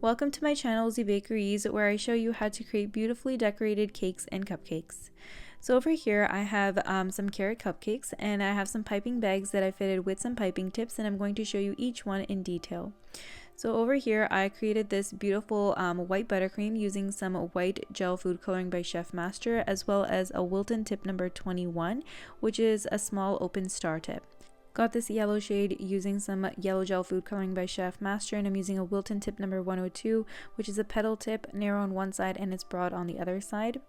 Welcome to my channel Zibakeriz, where I show you how to create beautifully decorated cakes and cupcakes. So over here I have some carrot cupcakes, and I have some piping bags that I fitted with some piping tips, and I'm going to show you each one in detail. So over here I created this beautiful white buttercream using some white gel food coloring by Chef Master, as well as a Wilton tip number 21, which is a small open star tip. Got this yellow shade using some yellow gel food coloring by Chef Master, and I'm using a Wilton tip number 102, which is a petal tip, narrow on one side and it's broad on the other side.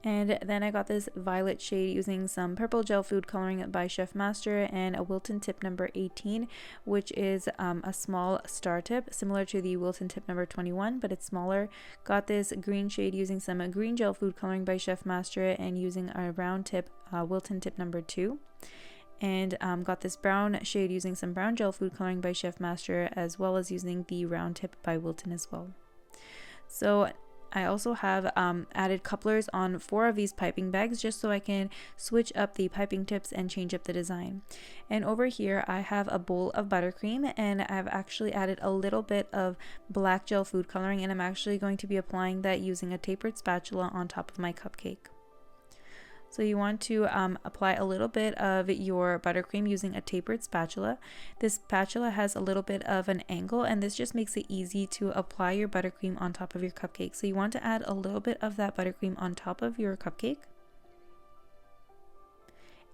And then I got this violet shade using some purple gel food coloring by Chef Master and a Wilton tip number 18, which is a small star tip, similar to the Wilton tip number 21, but it's smaller. Got this green shade using some green gel food coloring by Chef Master and using a round tip, Wilton tip number 2. And got this brown shade using some brown gel food coloring by Chef Master, as well as using the round tip by Wilton as well. So I also have added couplers on 4 of these piping bags, just so I can switch up the piping tips and change up the design. And over here I have a bowl of buttercream, and I've actually added a little bit of black gel food coloring, and I'm actually going to be applying that using a tapered spatula on top of my cupcake. So you want to apply a little bit of your buttercream using a tapered spatula. This spatula has a little bit of an angle, and this just makes it easy to apply your buttercream on top of your cupcake. So you want to add a little bit of that buttercream on top of your cupcake.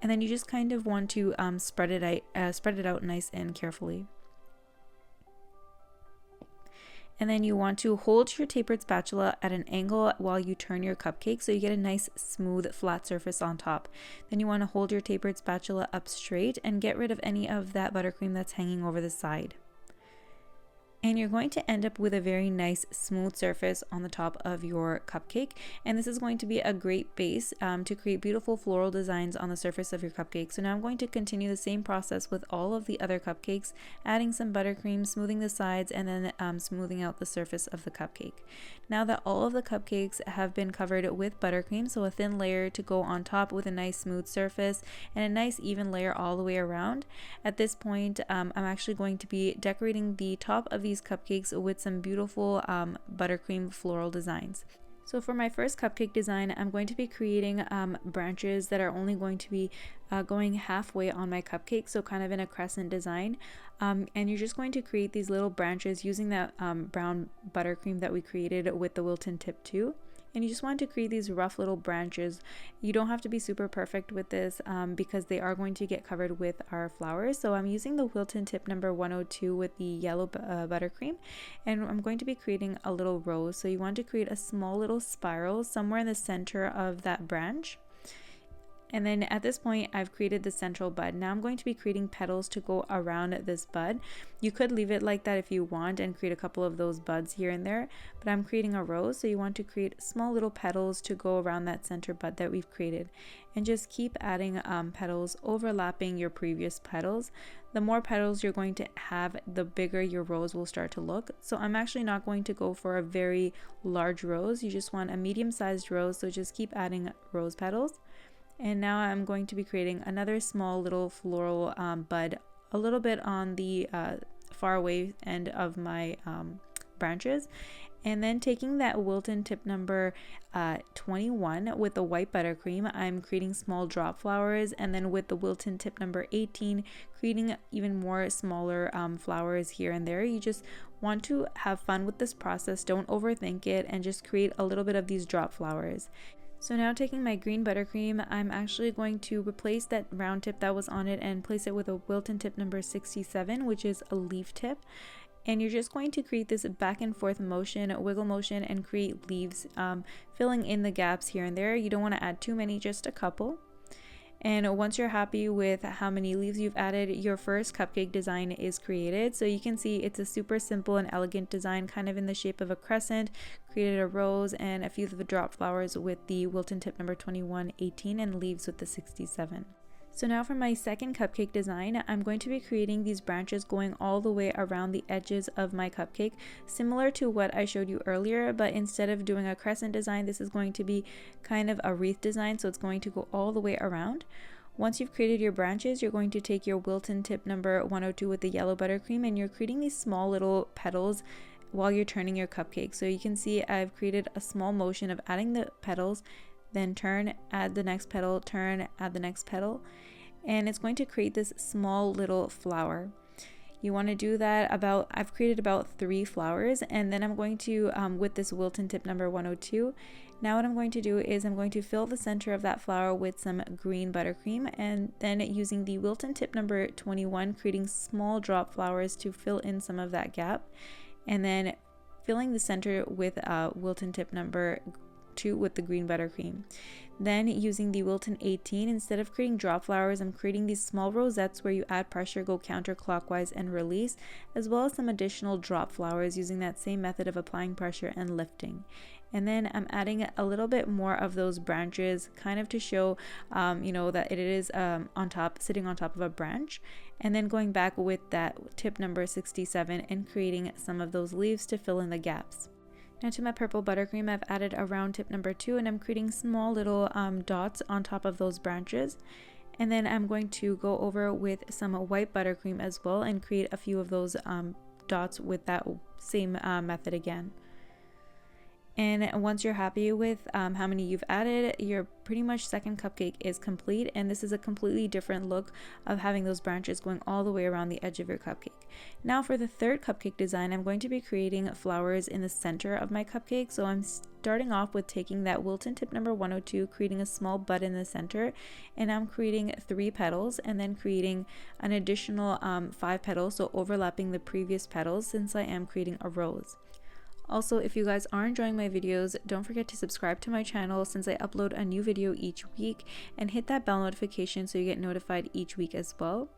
And then you just kind of want to spread it out nice and carefully. And then you want to hold your tapered spatula at an angle while you turn your cupcake, so you get a nice smooth flat surface on top. Then you want to hold your tapered spatula up straight and get rid of any of that buttercream that's hanging over the side. And you're going to end up with a very nice smooth surface on the top of your cupcake, and this is going to be a great base to create beautiful floral designs on the surface of your cupcake. So now I'm going to continue the same process with all of the other cupcakes, adding some buttercream, smoothing the sides, and then smoothing out the surface of the cupcake. Now that all of the cupcakes have been covered with buttercream, so a thin layer to go on top with a nice smooth surface and a nice even layer all the way around, at this point I'm actually going to be decorating the top of these cupcakes with some beautiful buttercream floral designs. So for my first cupcake design, I'm going to be creating branches that are only going to be going halfway on my cupcake, so kind of in a crescent design. And you're just going to create these little branches using that brown buttercream that we created with the Wilton tip 2. And you just want to create these rough little branches. You don't have to be super perfect with this because they are going to get covered with our flowers. So I'm using the Wilton tip number 102 with the yellow buttercream, and I'm going to be creating a little rose. So you want to create a small little spiral somewhere in the center of that branch. And then at this point I've created the central bud. Now I'm going to be creating petals to go around this bud. You could leave it like that if you want and create a couple of those buds here and there, but I'm creating a rose, so you want to create small little petals to go around that center bud that we've created, and just keep adding petals overlapping your previous petals. The more petals you're going to have, the bigger your rose will start to look. So I'm actually not going to go for a very large rose. You just want a medium-sized rose, so just keep adding rose petals. And now I'm going to be creating another small little floral bud a little bit on the far away end of my branches. And then taking that Wilton tip number 21 with the white buttercream, I'm creating small drop flowers, and then with the Wilton tip number 18, creating even more smaller flowers here and there. You just want to have fun with this process, don't overthink it, and just create a little bit of these drop flowers. So now taking my green buttercream, I'm actually going to replace that round tip that was on it and place it with a Wilton tip number 67, which is a leaf tip. And you're just going to create this back and forth motion, wiggle motion, and create leaves, filling in the gaps here and there. You don't want to add too many, just a couple. And once you're happy with how many leaves you've added, your first cupcake design is created. So you can see it's a super simple and elegant design, kind of in the shape of a crescent. Created a rose and a few of the drop flowers with the Wilton tip number 21, 18, and leaves with the 67. So now for my second cupcake design, I'm going to be creating these branches going all the way around the edges of my cupcake, similar to what I showed you earlier, but instead of doing a crescent design, this is going to be kind of a wreath design, so it's going to go all the way around. Once you've created your branches, you're going to take your Wilton tip number 102 with the yellow buttercream, and you're creating these small little petals while you're turning your cupcake. So you can see I've created a small motion of adding the petals, then turn, add the next petal, turn, add the next petal, and it's going to create this small little flower. You want to do that I've created about 3 flowers, and then I'm going to, with this Wilton tip number 102, now what I'm going to do is I'm going to fill the center of that flower with some green buttercream, and then using the Wilton tip number 21, creating small drop flowers to fill in some of that gap, and then filling the center with Wilton tip number 2 with the green buttercream. Then using the Wilton 18, instead of creating drop flowers, I'm creating these small rosettes where you add pressure, go counterclockwise and release, as well as some additional drop flowers using that same method of applying pressure and lifting. And then I'm adding a little bit more of those branches, kind of to show that it is on top, sitting on top of a branch, and then going back with that tip number 67 and creating some of those leaves to fill in the gaps. Now to my purple buttercream, I've added a round tip number 2, and I'm creating small little dots on top of those branches. And then I'm going to go over with some white buttercream as well and create a few of those dots with that same method again. And once you're happy with how many you've added, your pretty much second cupcake is complete, and this is a completely different look of having those branches going all the way around the edge of your cupcake. Now for the third cupcake design, I'm going to be creating flowers in the center of my cupcake. So I'm starting off with taking that Wilton tip number 102, creating a small bud in the center, and I'm creating 3 petals, and then creating an additional 5 petals, so overlapping the previous petals since I am creating a rose. Also, if you guys are enjoying my videos, don't forget to subscribe to my channel since I upload a new video each week, and hit that bell notification so you get notified each week as well.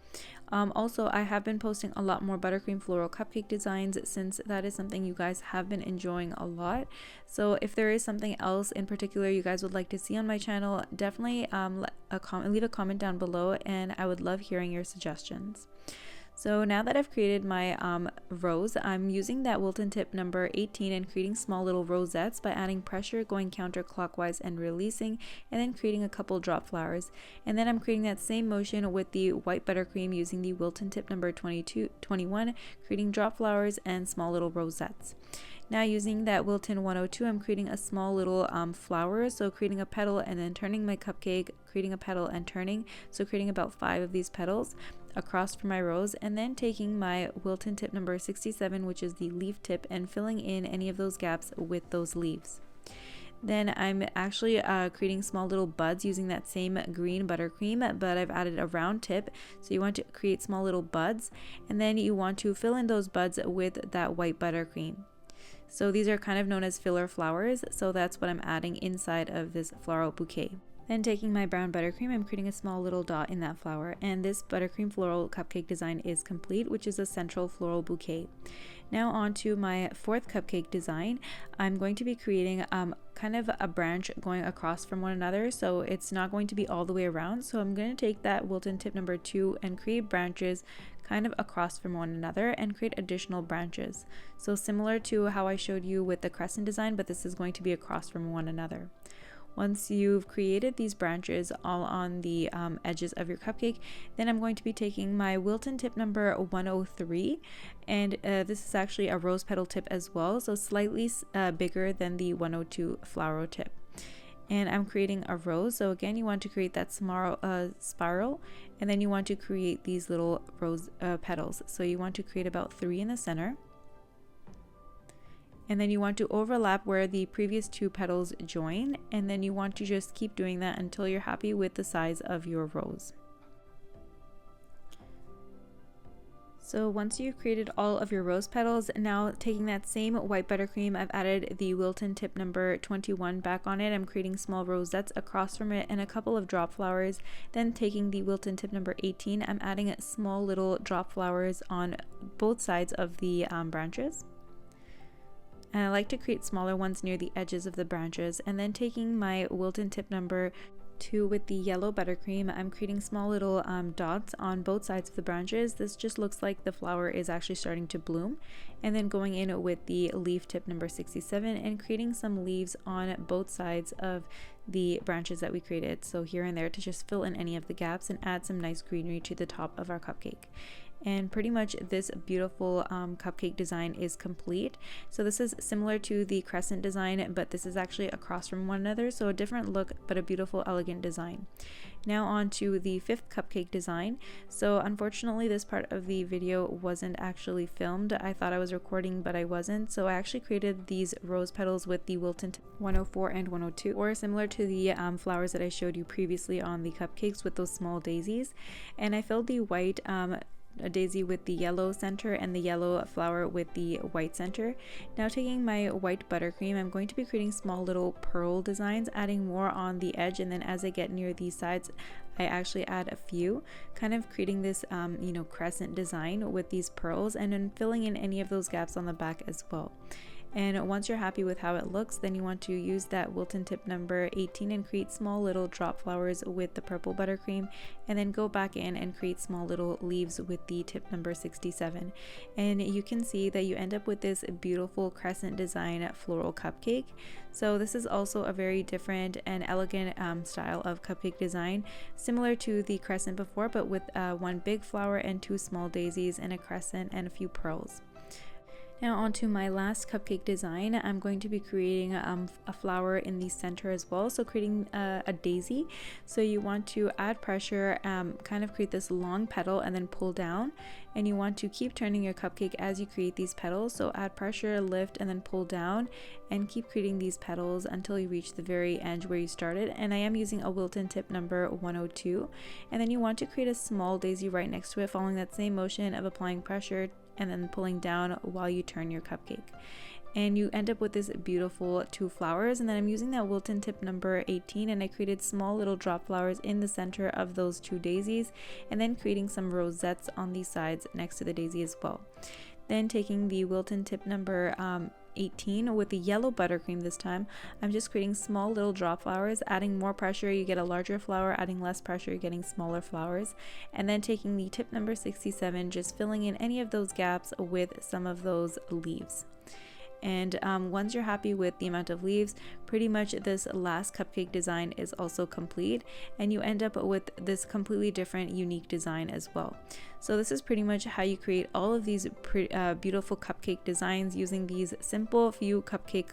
Also, I have been posting a lot more buttercream floral cupcake designs since that is something you guys have been enjoying a lot. So if there is something else in particular you guys would like to see on my channel, definitely leave a comment down below, and I would love hearing your suggestions. So now that I've created my rose, I'm using that Wilton tip number 18 and creating small little rosettes by adding pressure, going counterclockwise and releasing, and then creating a couple drop flowers. And then I'm creating that same motion with the white buttercream using the Wilton tip number 21, creating drop flowers and small little rosettes. Now using that Wilton 102, I'm creating a small little flower, so creating a petal and then turning my cupcake, creating a petal and turning, so creating about 5 of these petals across for my rose, and then taking my Wilton tip number 67, which is the leaf tip, and filling in any of those gaps with those leaves. Then I'm actually creating small little buds using that same green buttercream, but I've added a round tip, so you want to create small little buds, and then you want to fill in those buds with that white buttercream. So these are kind of known as filler flowers, so that's what I'm adding inside of this floral bouquet. Then taking my brown buttercream, I'm creating a small little dot in that flower, and this buttercream floral cupcake design is complete, which is a central floral bouquet. Now on to my fourth cupcake design. I'm going to be creating kind of a branch going across from one another, so it's not going to be all the way around. So I'm going to take that Wilton tip number 2 and create branches kind of across from one another and create additional branches. So similar to how I showed you with the crescent design, but this is going to be across from one another. Once you've created these branches all on the edges of your cupcake, then I'm going to be taking my Wilton tip number 103, and this is actually a rose petal tip as well, so slightly bigger than the 102 flower tip. And I'm creating a rose, so again you want to create that spiral, and then you want to create these little rose petals. So you want to create about 3 in the center. And then you want to overlap where the previous 2 petals join, and then you want to just keep doing that until you're happy with the size of your rose. So once you've created all of your rose petals, now taking that same white buttercream, I've added the Wilton tip number 21 back on it. I'm creating small rosettes across from it and a couple of drop flowers. Then taking the Wilton tip number 18, I'm adding small little drop flowers on both sides of the branches. And I like to create smaller ones near the edges of the branches. And then taking my Wilton tip number 2 with the yellow buttercream, I'm creating small little dots on both sides of the branches. This just looks like the flower is actually starting to bloom. And then going in with the leaf tip number 67 and creating some leaves on both sides of the branches that we created, so here and there, to just fill in any of the gaps and add some nice greenery to the top of our cupcake. And pretty much this beautiful cupcake design is complete. So this is similar to the crescent design, but this is actually across from one another, so a different look but a beautiful elegant design. Now on to the fifth cupcake design. So unfortunately this part of the video wasn't actually filmed. I thought I was recording but I wasn't, so I actually created these rose petals with the Wilton 104 and 102, or similar to the flowers that I showed you previously on the cupcakes with those small daisies. And I filled the white a daisy with the yellow center and the yellow flower with the white center. Now taking my white buttercream, I'm going to be creating small little pearl designs, adding more on the edge, and then as I get near these sides I actually add a few, kind of creating this crescent design with these pearls, and then filling in any of those gaps on the back as well. And once you're happy with how it looks, then you want to use that Wilton tip number 18 and create small little drop flowers with the purple buttercream, and then go back in and create small little leaves with the tip number 67. And you can see that you end up with this beautiful crescent design floral cupcake. So this is also a very different and elegant style of cupcake design, similar to the crescent before, but with one big flower and two small daisies and a crescent and a few pearls. Now onto my last cupcake design. I'm going to be creating a flower in the center as well, so creating a daisy. So you want to add pressure, kind of create this long petal and then pull down, and you want to keep turning your cupcake as you create these petals. So add pressure, lift, and then pull down, and keep creating these petals until you reach the very end where you started. And I am using a Wilton tip number 102, and then you want to create a small daisy right next to it, following that same motion of applying pressure and then pulling down while you turn your cupcake. And you end up with this beautiful two flowers. And then I'm using that Wilton tip number 18, and I created small little drop flowers in the center of those two daisies, and then creating some rosettes on these sides next to the daisy as well. Then taking the Wilton tip number 18 with the yellow buttercream this time, I'm just creating small little drop flowers. Adding more pressure, you get a larger flower. Adding less pressure, you're getting smaller flowers. And then taking the tip number 67, just filling in any of those gaps with some of those leaves. And once you're happy with the amount of leaves, pretty much this last cupcake design is also complete, and you end up with this completely different, unique design as well. So this is pretty much how you create all of these beautiful cupcake designs using these simple few cupcake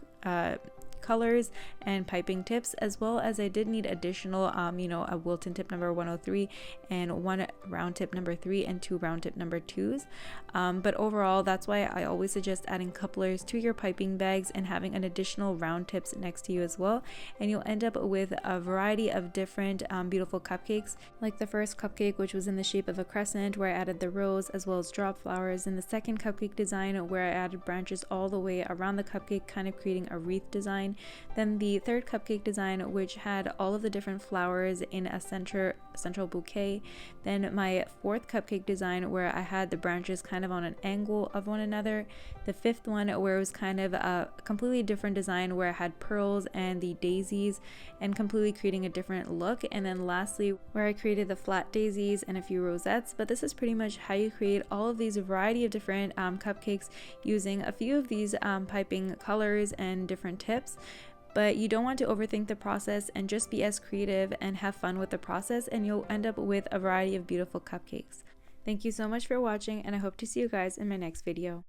colors and piping tips, as well as I did need additional a Wilton tip number 103 and one round tip number 3 and two round tip number 2s, but overall that's why I always suggest adding couplers to your piping bags and having an additional round tips next to you as well, and you'll end up with a variety of different beautiful cupcakes, like the first cupcake, which was in the shape of a crescent, where I added the rose as well as drop flowers, and the second cupcake design where I added branches all the way around the cupcake, kind of creating a wreath design. Then the third cupcake design, which had all of the different flowers in a central bouquet. Then my fourth cupcake design, where I had the branches kind of on an angle of one another. The fifth one, where it was kind of a completely different design, where I had pearls and the daisies and completely creating a different look. And then lastly, where I created the flat daisies and a few rosettes. But this is pretty much how you create all of these variety of different cupcakes using a few of these piping colors and different tips. But you don't want to overthink the process, and just be as creative and have fun with the process, and you'll end up with a variety of beautiful cupcakes. Thank you so much for watching, and I hope to see you guys in my next video.